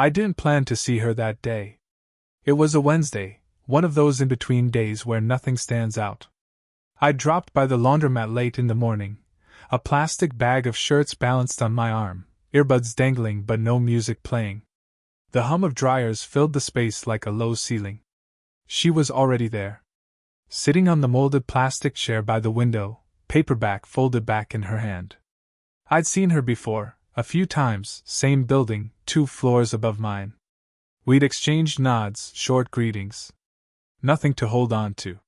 I didn't plan to see her that day. It was a Wednesday, one of those in-between days where nothing stands out. I dropped by the laundromat late in the morning, a plastic bag of shirts balanced on my arm, earbuds dangling but no music playing. The hum of dryers filled the space like a low ceiling. She was already there. Sitting on the molded plastic chair by the window, paperback folded back in her hand. I'd seen her before, a few times, same building, 2 floors above mine. We'd exchanged nods, short greetings. Nothing to hold on to.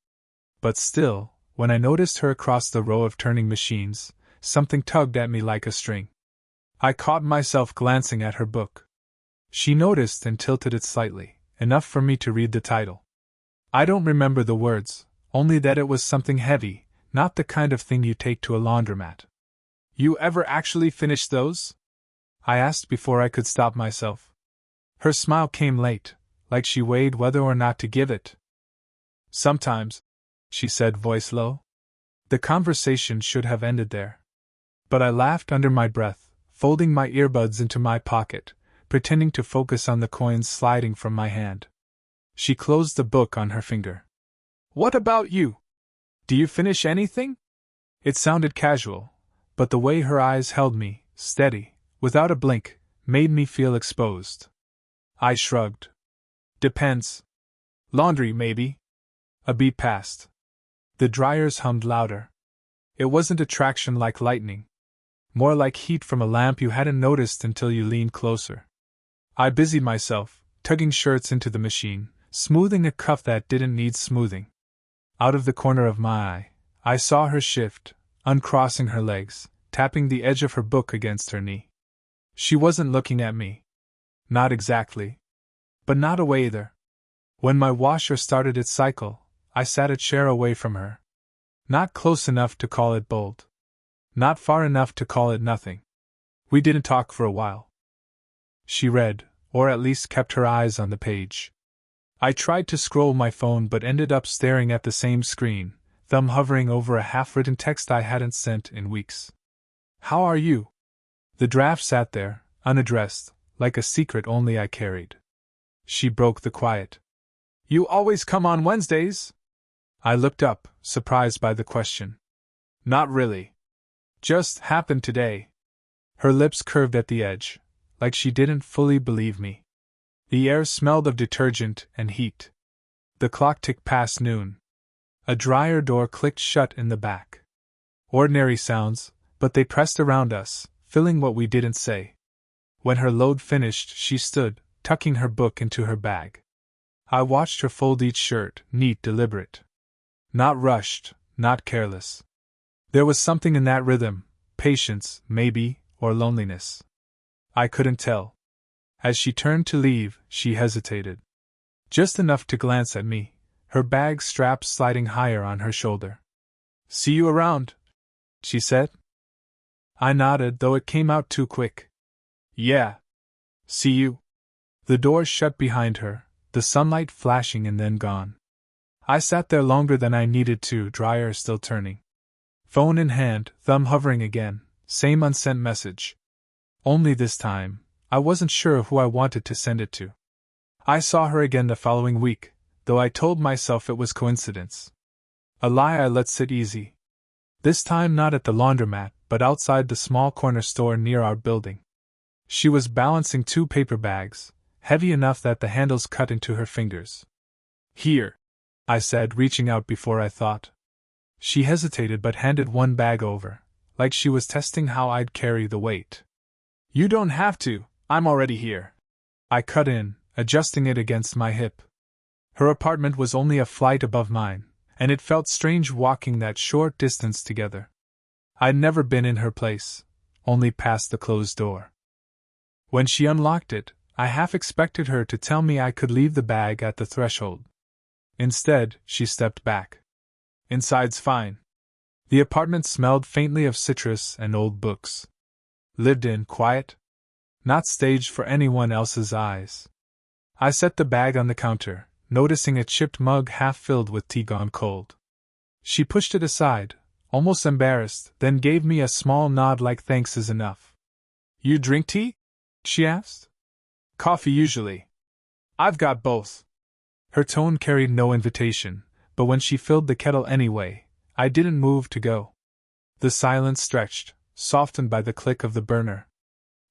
But still, when I noticed her across the row of turning machines, something tugged at me like a string. I caught myself glancing at her book. She noticed and tilted it slightly, enough for me to read the title. I don't remember the words, only that it was something heavy, not the kind of thing you take to a laundromat. "You ever actually finish those?" I asked before I could stop myself. Her smile came late, like she weighed whether or not to give it. "Sometimes," she said, voice low. The conversation should have ended there. But I laughed under my breath, folding my earbuds into my pocket, pretending to focus on the coins sliding from my hand. She closed the book on her finger. "What about you? Do you finish anything?" It sounded casual, but the way her eyes held me, steady, without a blink, made me feel exposed. I shrugged. "Depends. Laundry, maybe." A beat passed. The dryers hummed louder. It wasn't attraction like lightning. More like heat from a lamp you hadn't noticed until you leaned closer. I busied myself, tugging shirts into the machine, smoothing a cuff that didn't need smoothing. Out of the corner of my eye, I saw her shift, uncrossing her legs, tapping the edge of her book against her knee. She wasn't looking at me. Not exactly. But not away either. When my washer started its cycle, I sat a chair away from her. Not close enough to call it bold. Not far enough to call it nothing. We didn't talk for a while. She read, or at least kept her eyes on the page. I tried to scroll my phone but ended up staring at the same screen, thumb hovering over a half-written text I hadn't sent in weeks. "How are you?" The draft sat there, unaddressed, like a secret only I carried. She broke the quiet. "You always come on Wednesdays?" I looked up, surprised by the question. "Not really. Just happened today." Her lips curved at the edge, like she didn't fully believe me. The air smelled of detergent and heat. The clock ticked past noon. A dryer door clicked shut in the back. Ordinary sounds, but they pressed around us, filling what we didn't say. When her load finished, she stood, tucking her book into her bag. I watched her fold each shirt, neat, deliberate. Not rushed, not careless. There was something in that rhythm, patience, maybe, or loneliness. I couldn't tell. As she turned to leave, she hesitated. Just enough to glance at me, her bag strap sliding higher on her shoulder. "See you around," she said. I nodded, though it came out too quick. "Yeah. See you." The door shut behind her, the sunlight flashing and then gone. I sat there longer than I needed to, dryer still turning. Phone in hand, thumb hovering again, same unsent message. Only this time, I wasn't sure who I wanted to send it to. I saw her again the following week, though I told myself it was coincidence. A lie I let sit easy. This time not at the laundromat, but outside the small corner store near our building. She was balancing 2 paper bags, heavy enough that the handles cut into her fingers. "Here," I said, reaching out before I thought. She hesitated but handed one bag over, like she was testing how I'd carry the weight. "You don't have to, I'm already here," I cut in, adjusting it against my hip. Her apartment was only a flight above mine, and it felt strange walking that short distance together. I'd never been in her place, only past the closed door. When she unlocked it, I half expected her to tell me I could leave the bag at the threshold. Instead, she stepped back. "Inside's fine." The apartment smelled faintly of citrus and old books. Lived in, quiet. Not staged for anyone else's eyes. I set the bag on the counter, noticing a chipped mug half filled with tea gone cold. She pushed it aside, almost embarrassed, then gave me a small nod like thanks is enough. "You drink tea?" she asked. Coffee usually. I've got both. Her tone carried no invitation, but when she filled the kettle anyway, I didn't move to go. The silence stretched, softened by the click of the burner.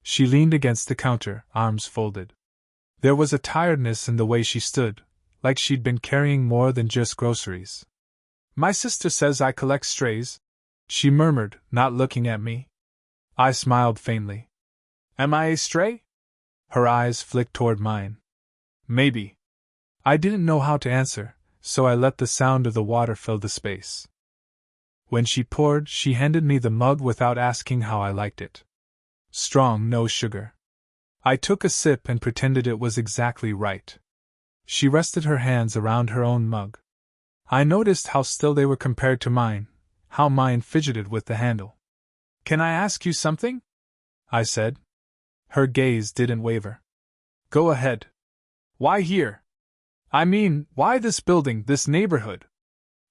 She leaned against the counter, arms folded. There was a tiredness in the way she stood, like she'd been carrying more than just groceries. My sister says I collect strays, she murmured, not looking at me. I smiled faintly. Am I a stray? Her eyes flicked toward mine. Maybe. I didn't know how to answer, so I let the sound of the water fill the space. When she poured, she handed me the mug without asking how I liked it. Strong, no sugar. I took a sip and pretended it was exactly right. She rested her hands around her own mug. I noticed how still they were compared to mine, how mine fidgeted with the handle. Can I ask you something? I said. Her gaze didn't waver. Go ahead. Why here? I mean, why this building, this neighborhood?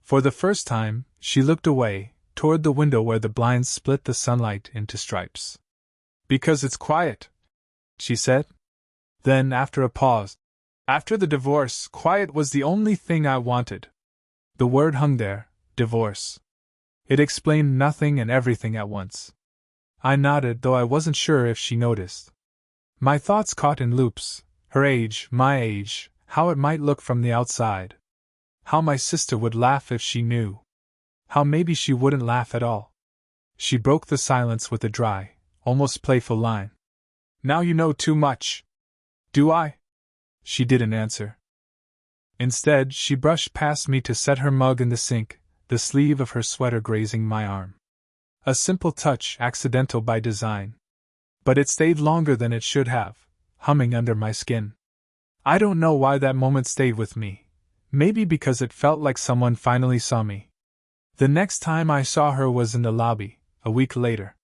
For the first time, she looked away, toward the window where the blinds split the sunlight into stripes. Because it's quiet, she said. Then, after a pause, after the divorce, quiet was the only thing I wanted. The word hung there, divorce. It explained nothing and everything at once. I nodded, though I wasn't sure if she noticed. My thoughts caught in loops, her age, my age, how it might look from the outside. How my sister would laugh if she knew. How maybe she wouldn't laugh at all. She broke the silence with a dry, almost playful line. Now you know too much. Do I? She didn't answer. Instead, she brushed past me to set her mug in the sink, the sleeve of her sweater grazing my arm. A simple touch, accidental by design. But it stayed longer than it should have, humming under my skin. I don't know why that moment stayed with me. Maybe because it felt like someone finally saw me. The next time I saw her was in the lobby, a week later.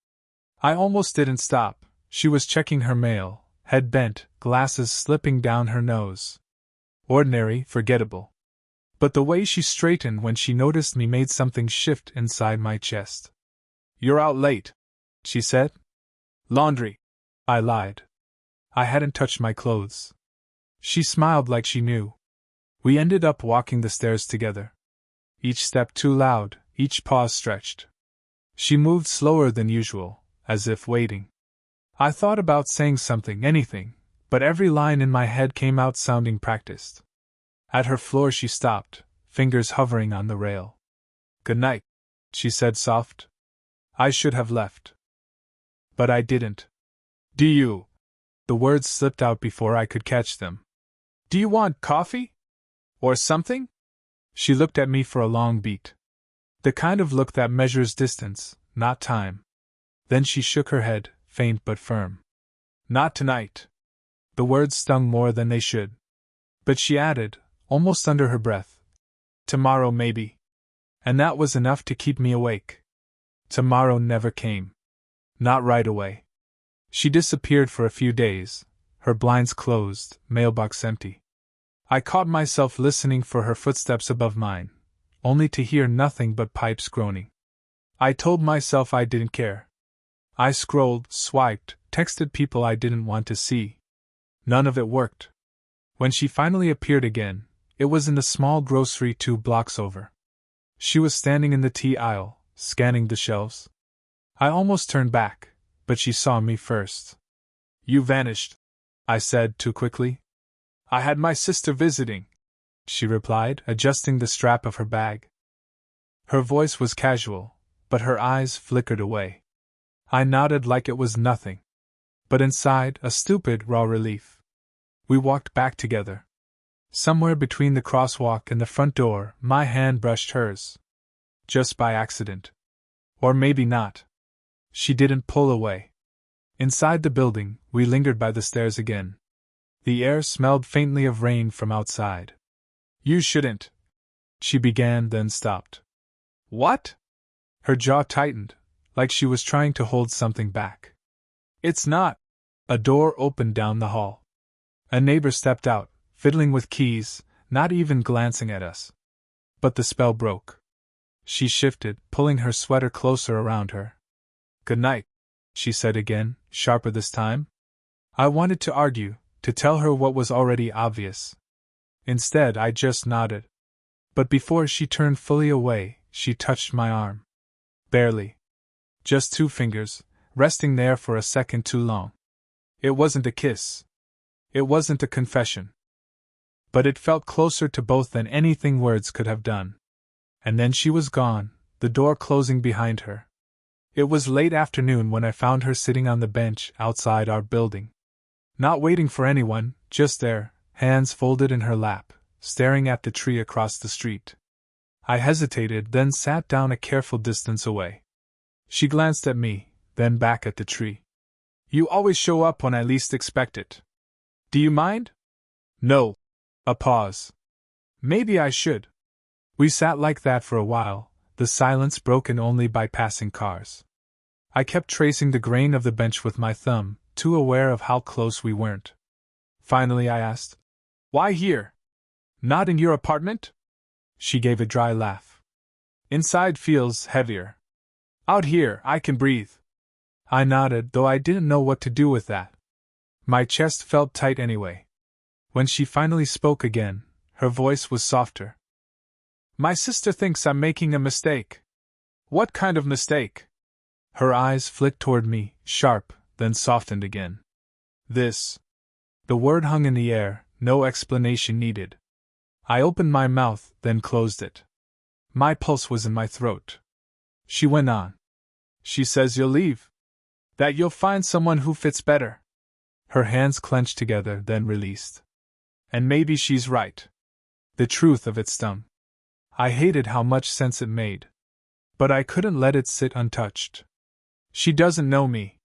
I almost didn't stop. She was checking her mail, head bent, glasses slipping down her nose. Ordinary, forgettable. But the way she straightened when she noticed me made something shift inside my chest. You're out late, she said. Laundry. I lied. I hadn't touched my clothes. She smiled like she knew. We ended up walking the stairs together. Each step too loud, each pause stretched. She moved slower than usual, as if waiting. I thought about saying something, anything, but every line in my head came out sounding practiced. At her floor she stopped, fingers hovering on the rail. Good night, she said soft. I should have left. But I didn't. Do you? The words slipped out before I could catch them. Do you want coffee? Or something? She looked at me for a long beat. The kind of look that measures distance, not time. Then she shook her head, faint but firm. Not tonight. The words stung more than they should. But she added, almost under her breath, tomorrow maybe. And that was enough to keep me awake. Tomorrow never came. Not right away. She disappeared for a few days, her blinds closed, mailbox empty. I caught myself listening for her footsteps above mine, only to hear nothing but pipes groaning. I told myself I didn't care. I scrolled, swiped, texted people I didn't want to see. None of it worked. When she finally appeared again, it was in the small grocery 2 blocks over. She was standing in the tea aisle, scanning the shelves. I almost turned back, but she saw me first. You vanished, I said too quickly. I had my sister visiting, she replied, adjusting the strap of her bag. Her voice was casual, but her eyes flickered away. I nodded like it was nothing. But inside, a stupid, raw relief. We walked back together. Somewhere between the crosswalk and the front door, my hand brushed hers. Just by accident. Or maybe not. She didn't pull away. Inside the building, we lingered by the stairs again. The air smelled faintly of rain from outside. You shouldn't, she began, then stopped. What? Her jaw tightened, like she was trying to hold something back. It's not. A door opened down the hall. A neighbor stepped out, fiddling with keys, not even glancing at us. But the spell broke. She shifted, pulling her sweater closer around her. Good night, she said again, sharper this time. I wanted to argue, to tell her what was already obvious. Instead, I just nodded. But before she turned fully away, she touched my arm. Barely. Just 2 fingers, resting there for a second too long. It wasn't a kiss. It wasn't a confession. But it felt closer to both than anything words could have done. And then she was gone, the door closing behind her. It was late afternoon when I found her sitting on the bench outside our building. Not waiting for anyone, just there, hands folded in her lap, staring at the tree across the street. I hesitated, then sat down a careful distance away. She glanced at me, then back at the tree. "You always show up when I least expect it. Do you mind?" "No." A pause. "Maybe I should." We sat like that for a while, the silence broken only by passing cars. I kept tracing the grain of the bench with my thumb, too aware of how close we weren't. Finally I asked, "Why here? Not in your apartment?" She gave a dry laugh. "Inside feels heavier. Out here, I can breathe." I nodded, though I didn't know what to do with that. My chest felt tight anyway. When she finally spoke again, her voice was softer. "My sister thinks I'm making a mistake." "What kind of mistake?" Her eyes flicked toward me, sharp, then softened again. "This." The word hung in the air, no explanation needed. I opened my mouth, then closed it. My pulse was in my throat. She went on. "She says you'll leave. That you'll find someone who fits better." Her hands clenched together, then released. And maybe she's right. The truth of it stung. I hated how much sense it made. But I couldn't let it sit untouched. "She doesn't know me."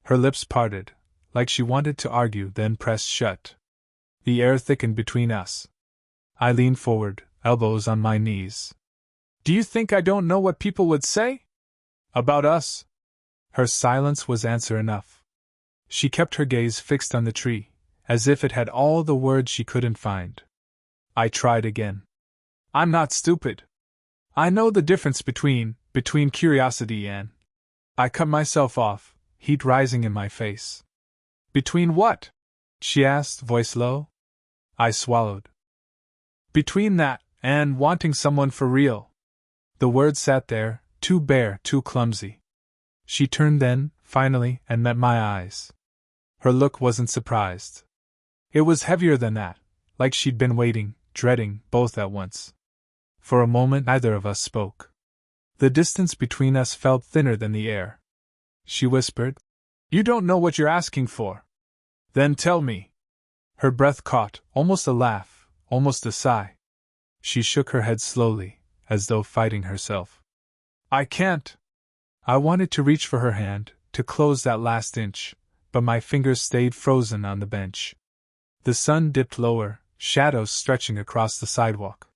Her lips parted, like she wanted to argue, then pressed shut. The air thickened between us. I leaned forward, elbows on my knees. "Do you think I don't know what people would say? About us?" Her silence was answer enough. She kept her gaze fixed on the tree, as if it had all the words she couldn't find. I tried again. "I'm not stupid. I know the difference between curiosity and—" I cut myself off, heat rising in my face. "Between what?" she asked, voice low. I swallowed. "Between that, and wanting someone for real." The words sat there, too bare, too clumsy. She turned then, finally, and met my eyes. Her look wasn't surprised. It was heavier than that, like she'd been waiting, dreading, both at once. For a moment neither of us spoke. The distance between us felt thinner than the air. She whispered, "You don't know what you're asking for." "Then tell me." Her breath caught, almost a laugh, almost a sigh. She shook her head slowly, as though fighting herself. "I can't." I wanted to reach for her hand, to close that last inch, but my fingers stayed frozen on the bench. The sun dipped lower, shadows stretching across the sidewalk.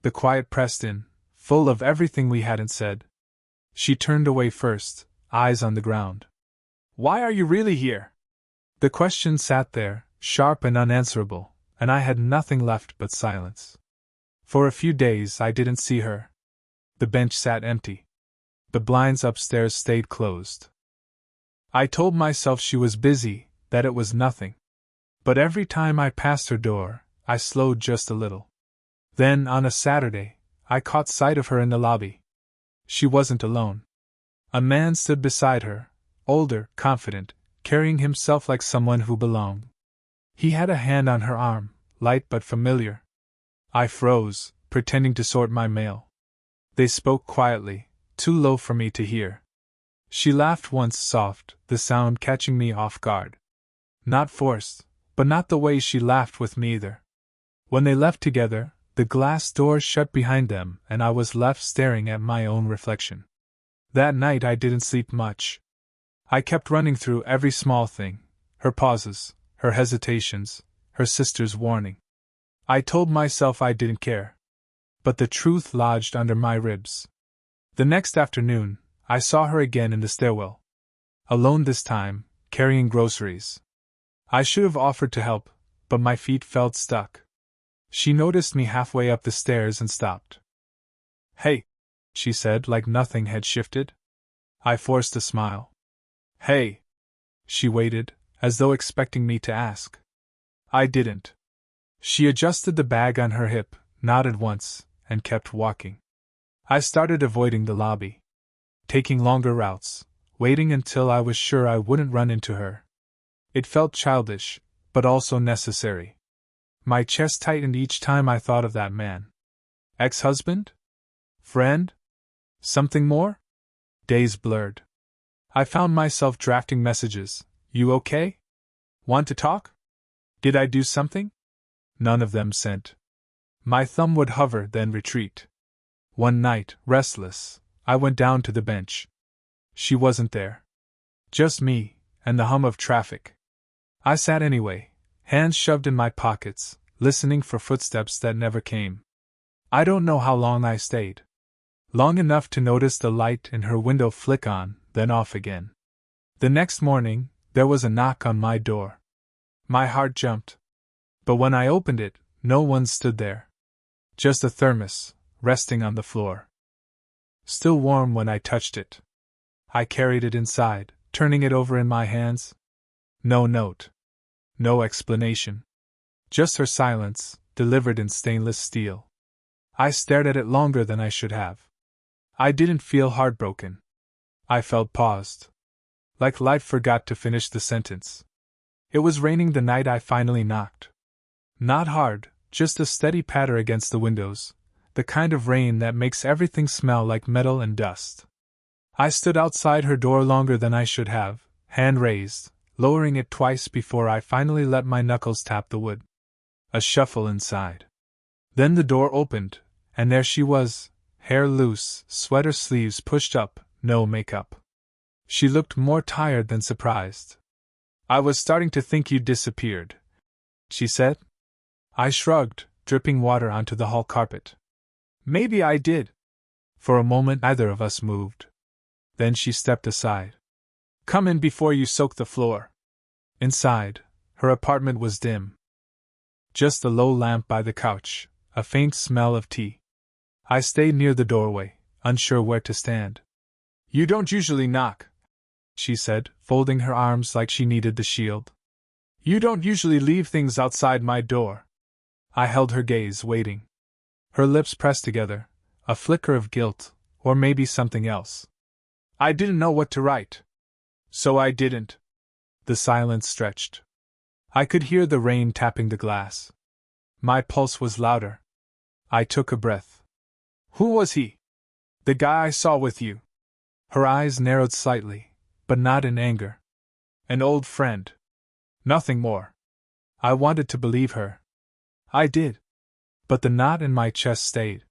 The quiet pressed in, full of everything we hadn't said. She turned away first, eyes on the ground. "Why are you really here?" The question sat there, sharp and unanswerable, and I had nothing left but silence. For a few days I didn't see her. The bench sat empty. The blinds upstairs stayed closed. I told myself she was busy, that it was nothing. But every time I passed her door, I slowed just a little. Then, on a Saturday, I caught sight of her in the lobby. She wasn't alone. A man stood beside her, older, confident, carrying himself like someone who belonged. He had a hand on her arm, light but familiar. I froze, pretending to sort my mail. They spoke quietly, too low for me to hear. She laughed once, soft, the sound catching me off guard. Not forced, but not the way she laughed with me either. When they left together, the glass door shut behind them and I was left staring at my own reflection. That night I didn't sleep much. I kept running through every small thing, her pauses, her hesitations, her sister's warning. I told myself I didn't care. But the truth lodged under my ribs. The next afternoon, I saw her again in the stairwell. Alone this time, carrying groceries. I should have offered to help, but my feet felt stuck. She noticed me halfway up the stairs and stopped. "Hey," she said, like nothing had shifted. I forced a smile. "Hey." She waited, as though expecting me to ask. I didn't. She adjusted the bag on her hip, nodded once, and kept walking. I started avoiding the lobby, taking longer routes, waiting until I was sure I wouldn't run into her. It felt childish, but also necessary. My chest tightened each time I thought of that man. Ex-husband? Friend? Something more? Days blurred. I found myself drafting messages. You okay? Want to talk? Did I do something? None of them sent. My thumb would hover, then retreat. One night, restless, I went down to the bench. She wasn't there. Just me, and the hum of traffic. I sat anyway, hands shoved in my pockets, listening for footsteps that never came. I don't know how long I stayed. Long enough to notice the light in her window flick on, then off again. The next morning, there was a knock on my door. My heart jumped. But when I opened it, no one stood there. Just a thermos, resting on the floor. Still warm when I touched it. I carried it inside, turning it over in my hands. No note. No explanation. Just her silence, delivered in stainless steel. I stared at it longer than I should have. I didn't feel heartbroken. I felt paused. Like life forgot to finish the sentence. It was raining the night I finally knocked. Not hard, just a steady patter against the windows, the kind of rain that makes everything smell like metal and dust. I stood outside her door longer than I should have, hand raised, lowering it twice before I finally let my knuckles tap the wood. A shuffle inside. Then the door opened, and there she was, hair loose, sweater sleeves pushed up, no makeup. She looked more tired than surprised. I was starting to think you'd disappeared, she said. I shrugged, dripping water onto the hall carpet. Maybe I did. For a moment neither of us moved. Then she stepped aside. Come in before you soak the floor. Inside, her apartment was dim. Just a low lamp by the couch, a faint smell of tea. I stayed near the doorway, unsure where to stand. You don't usually knock, she said, folding her arms like she needed the shield. You don't usually leave things outside my door. I held her gaze, waiting. Her lips pressed together, a flicker of guilt, or maybe something else. I didn't know what to write. So I didn't. The silence stretched. I could hear the rain tapping the glass. My pulse was louder. I took a breath. Who was he? The guy I saw with you. Her eyes narrowed slightly, but not in anger. An old friend. Nothing more. I wanted to believe her. I did. But the knot in my chest stayed.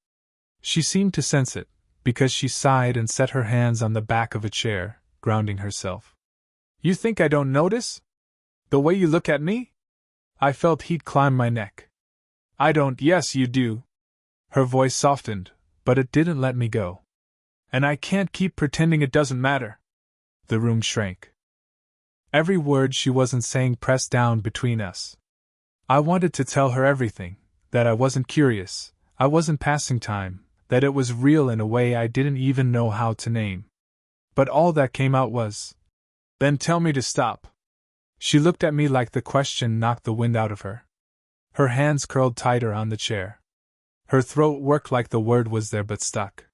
She seemed to sense it, because she sighed and set her hands on the back of a chair, grounding herself. You think I don't notice? The way you look at me? I felt heat climb my neck. I don't. Yes, you do. Her voice softened, but it didn't let me go. And I can't keep pretending it doesn't matter. The room shrank. Every word she wasn't saying pressed down between us. I wanted to tell her everything, that I wasn't curious, I wasn't passing time, that it was real in a way I didn't even know how to name. But all that came out was, then tell me to stop. She looked at me like the question knocked the wind out of her. Her hands curled tighter on the chair. Her throat worked like the word was there but stuck.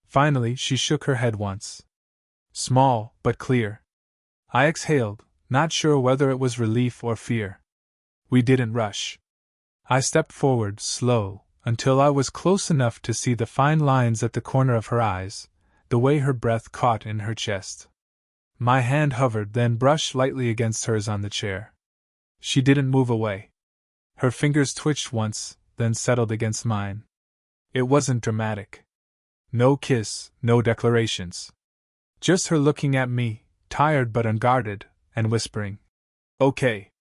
Finally, she shook her head once. Small, but clear. I exhaled, not sure whether it was relief or fear. We didn't rush. I stepped forward, slow, until I was close enough to see the fine lines at the corner of her eyes, the way her breath caught in her chest. My hand hovered, then brushed lightly against hers on the chair. She didn't move away. Her fingers twitched once, then settled against mine. It wasn't dramatic. No kiss, no declarations. Just her looking at me, tired but unguarded, and whispering, "Okay."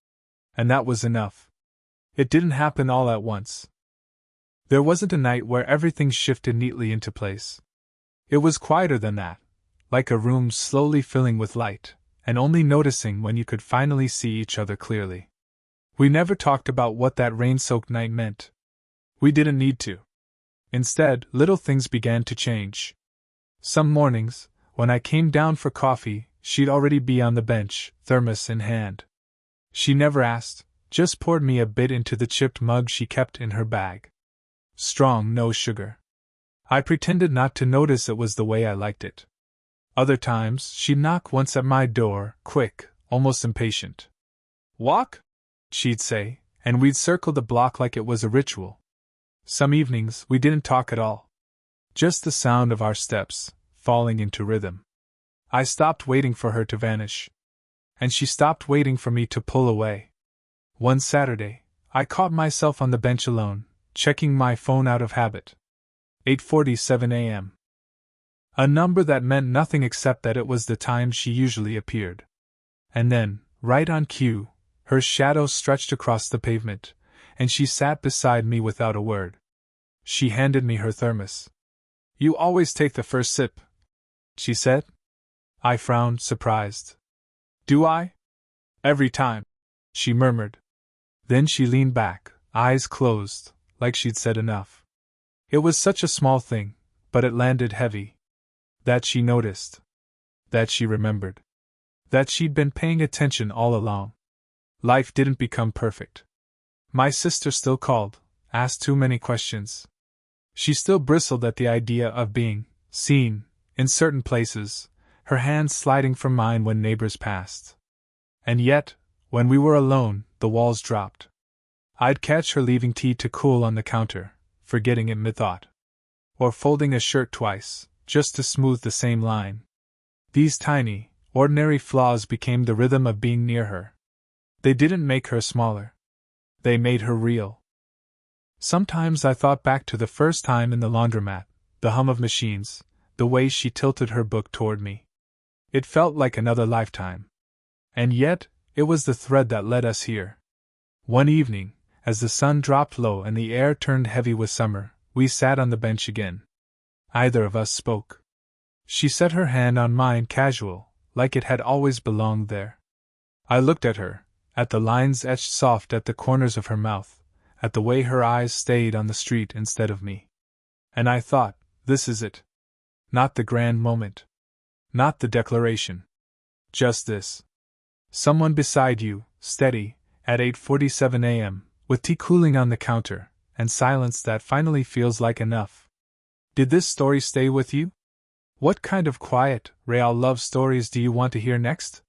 And that was enough. It didn't happen all at once. There wasn't a night where everything shifted neatly into place. It was quieter than that, like a room slowly filling with light, and only noticing when you could finally see each other clearly. We never talked about what that rain-soaked night meant. We didn't need to. Instead, little things began to change. Some mornings, when I came down for coffee, she'd already be on the bench, thermos in hand. She never asked, just poured me a bit into the chipped mug she kept in her bag. Strong, no sugar. I pretended not to notice it was the way I liked it. Other times, she'd knock once at my door, quick, almost impatient. "Walk?" she'd say, and we'd circle the block like it was a ritual. Some evenings, we didn't talk at all. Just the sound of our steps, falling into rhythm. I stopped waiting for her to vanish. And she stopped waiting for me to pull away. One Saturday, I caught myself on the bench alone, checking my phone out of habit. 8:47 a.m. A number that meant nothing except that it was the time she usually appeared. And then, right on cue, her shadow stretched across the pavement, and she sat beside me without a word. She handed me her thermos. "You always take the first sip," she said. I frowned, surprised. "Do I?" "Every time," she murmured. Then she leaned back, eyes closed, like she'd said enough. It was such a small thing, but it landed heavy. That she noticed. That she remembered. That she'd been paying attention all along. Life didn't become perfect. My sister still called, asked too many questions. She still bristled at the idea of being seen in certain places, her hands sliding from mine when neighbors passed. And yet, when we were alone, the walls dropped. I'd catch her leaving tea to cool on the counter, forgetting it mid-thought. Or folding a shirt twice, just to smooth the same line. These tiny, ordinary flaws became the rhythm of being near her. They didn't make her smaller. They made her real. Sometimes I thought back to the first time in the laundromat, the hum of machines, the way she tilted her book toward me. It felt like another lifetime. And yet, it was the thread that led us here. One evening, as the sun dropped low and the air turned heavy with summer, we sat on the bench again. Neither of us spoke. She set her hand on mine casual, like it had always belonged there. I looked at her, at the lines etched soft at the corners of her mouth, at the way her eyes stayed on the street instead of me. And I thought, this is it. Not the grand moment. Not the declaration. Just this. Someone beside you, steady, at 8:47 a.m., with tea cooling on the counter, and silence that finally feels like enough. Did this story stay with you? What kind of quiet, real love stories do you want to hear next?